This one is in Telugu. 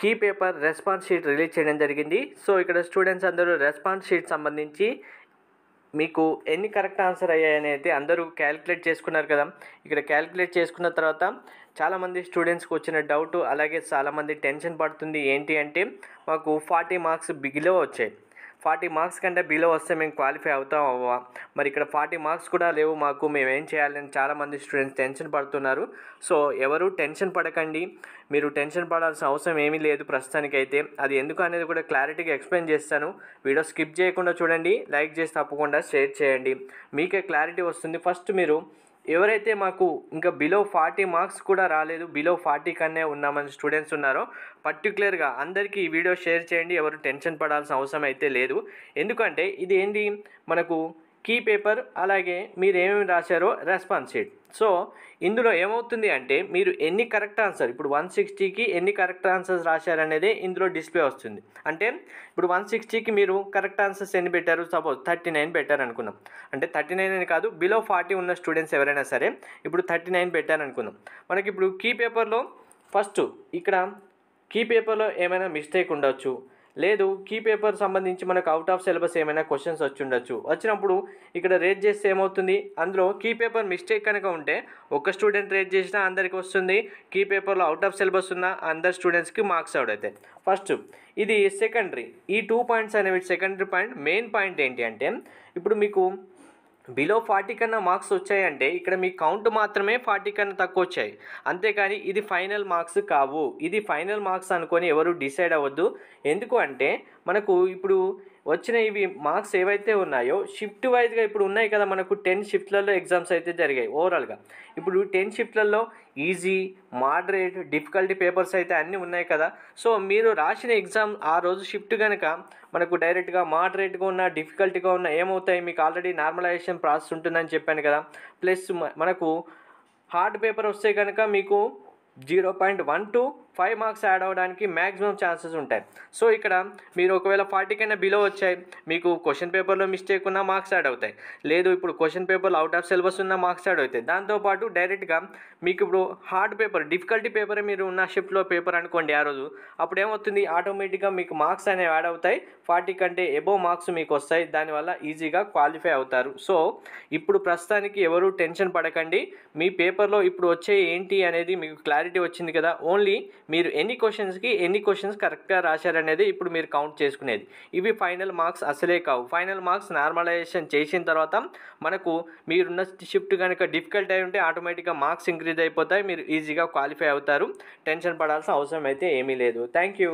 Key paper response sheet release చేయడం జరిగింది. సో ఇక్కడ స్టూడెంట్స్ అందరూ రెస్పాన్స్ షీట్ సంబంధించి మీకు ఎన్ని కరెక్ట్ ఆన్సర్ అయ్యాయని అయితే అందరూ క్యాలిక్యులేట్ చేసుకున్నారు కదా. ఇక్కడ క్యాలిక్యులేట్ చేసుకున్న తర్వాత చాలామంది స్టూడెంట్స్కి వచ్చిన డౌట్, అలాగే చాలామంది టెన్షన్ పడుతుంది. ఏంటి అంటే మాకు 40 మార్క్స్ బిలో వచ్చాయి, 40 మార్క్స్ కంటే బిలో వస్తే మేము క్వాలిఫై అవుతాం అవ్వా, మరి ఇక్కడ 40 మార్క్స్ కూడా లేవు మాకు, మేము ఏం చేయాలని చాలామంది స్టూడెంట్స్ టెన్షన్ పడుతున్నారు. సో ఎవరు టెన్షన్ పడకండి, మీరు టెన్షన్ పడాల్సిన అవసరం ఏమీ లేదు ప్రస్తుతానికైతే. అది ఎందుకు అనేది కూడా క్లారిటీగా ఎక్స్ప్లెయిన్ చేస్తాను. వీడియో స్కిప్ చేయకుండా చూడండి, లైక్ చేసి తప్పకుండా షేర్ చేయండి, మీకే క్లారిటీ వస్తుంది. ఫస్ట్ మీరు ఎవరైతే మాకు ఇంకా బిలో 40 మార్క్స్ కూడా రాలేదు, బిలో 40 కన్నా ఉన్నామని స్టూడెంట్స్ ఉన్నారో పర్టికులర్గా అందరికీ ఈ వీడియో షేర్ చేయండి. ఎవరు టెన్షన్ పడాల్సిన అవసరం అయితే లేదు. ఎందుకంటే ఇది ఏంటి, మనకు కీ పేపర్, అలాగే మీరు ఏమేమి రాశారో రెస్పాన్స్ షీట్. సో ఇందులో ఏమవుతుంది అంటే మీరు ఎన్ని కరెక్ట్ ఆన్సర్, ఇప్పుడు 160కి ఎన్ని కరెక్ట్ ఆన్సర్స్ రాశారనేది ఇందులో డిస్ప్లే వస్తుంది. అంటే ఇప్పుడు 160కి మీరు కరెక్ట్ ఆన్సర్స్ ఎన్ని పెట్టారు, సపోజ్ 39 పెట్టారు అనుకుందాం. అంటే 39 అని కాదు, బిలో 40 ఉన్న స్టూడెంట్స్ ఎవరైనా సరే ఇప్పుడు 39 పెట్టారు అనుకుందాం. మనకి ఇప్పుడు కీ పేపర్లో ఫస్ట్ ఇక్కడ కీ పేపర్లో ఏమైనా మిస్టేక్ ఉండొచ్చు, లేదు కీ పేపర్ సంబంధించి మనకు అవుట్ ఆఫ్ సిలబస్ ఏమైనా క్వశ్చన్స్ వచ్చి ఉండొచ్చు. వచ్చినప్పుడు ఇక్కడ రేట్ చేస్తే ఏమవుతుంది, అందులో కీ పేపర్ మిస్టేక్ కనుక ఉంటే ఒక స్టూడెంట్ రేట్ చేసినా అందరికి వస్తుంది, కీ పేపర్లో అవుట్ ఆఫ్ సిలబస్ ఉన్న అందరు స్టూడెంట్స్కి మార్క్స్ అవుట్ అవుతాయి. ఫస్ట్ ఇది సెకండరీ, ఈ 2 పాయింట్స్ అనేవి సెకండరీ పాయింట్. మెయిన్ పాయింట్ ఏంటి అంటే ఇప్పుడు మీకు బిలో 40 కన్నా మార్క్స్ వచ్చాయంటే ఇక్కడ మీ కౌంట్ మాత్రమే 40 కన్నా తక్కువ వచ్చాయి, అంతేకాని ఇది ఫైనల్ మార్క్స్ కావు. ఇది ఫైనల్ మార్క్స్ అనుకొని ఎవరు డిసైడ్ అవ్వద్దు. ఎందుకు అంటే మనకు ఇప్పుడు వచ్చిన ఇవి మార్క్స్ ఏవైతే ఉన్నాయో షిఫ్ట్ వైజ్గా ఇప్పుడు ఉన్నాయి కదా, మనకు 10 షిఫ్ట్లలో ఎగ్జామ్స్ అయితే జరిగాయి ఓవరాల్గా. ఇప్పుడు 10 షిఫ్ట్లలో ఈజీ, మోడరేట్, డిఫికల్టీ పేపర్స్ అయితే అన్నీ ఉన్నాయి కదా. సో మీరు రాసిన ఎగ్జామ్ ఆ రోజు షిఫ్ట్ కనుక మనకు డైరెక్ట్గా మోడరేట్గా ఉన్న, డిఫికల్టీగా ఉన్న ఏమవుతాయి, మీకు ఆల్రెడీ నార్మలైజేషన్ ప్రాసెస్ ఉంటుందని చెప్పాను కదా. ప్లస్ మనకు హార్డ్ పేపర్ వస్తే కనుక మీకు 0.1 to 5 మార్క్స్ యాడ్ అవ్వడానికి మ్యాక్సిమం ఛాన్సెస్ ఉంటాయి. సో ఇక్కడ మీరు ఒకవేళ 40 కన్నా బిలో వచ్చాయి, మీకు క్వశ్చన్ పేపర్లో మిస్టేక్ ఉన్న మార్క్స్ యాడ్ అవుతాయి, లేదు ఇప్పుడు క్వశ్చన్ పేపర్లో అవుట్ ఆఫ్ సిలబస్ ఉన్న మార్క్స్ యాడ్ అవుతాయి. దాంతోపాటు డైరెక్ట్గా మీకు ఇప్పుడు హార్డ్ పేపర్, డిఫికల్టీ పేపర్ మీరు ఉన్న షిఫ్ట్లో పేపర్ అనుకోండి ఆ రోజు, అప్పుడు ఏమవుతుంది ఆటోమేటిక్గా మీకు మార్క్స్ అనేవి యాడ్ అవుతాయి, 40 కంటే ఎబోవ్ మార్క్స్ మీకు వస్తాయి, దానివల్ల ఈజీగా క్వాలిఫై అవుతారు. సో ఇప్పుడు ప్రస్తుతానికి ఎవరు టెన్షన్ పడకండి, మీ పేపర్లో ఇప్పుడు వచ్చే ఏంటి అనేది మీకు క్లారిటీ వచ్చింది కదా. ఓన్లీ మీరు ఎన్ని క్వశ్చన్స్ కరెక్ట్గా రాశారనేది ఇప్పుడు మీరు కౌంట్ చేసుకునేది. ఇవి ఫైనల్ మార్క్స్ అసలే కావు. ఫైనల్ మార్క్స్ నార్మలైజేషన్ చేసిన తర్వాత మనకు మీరున్న షిఫ్ట్ కనుక డిఫికల్ట్ అయి ఉంటే ఆటోమేటిక్గా మార్క్స్ ఇంక్రీజ్ అయిపోతాయి, మీరు ఈజీగా క్వాలిఫై అవుతారు. టెన్షన్ పడాల్సిన అవసరం అయితే ఏమీ లేదు. Thank you.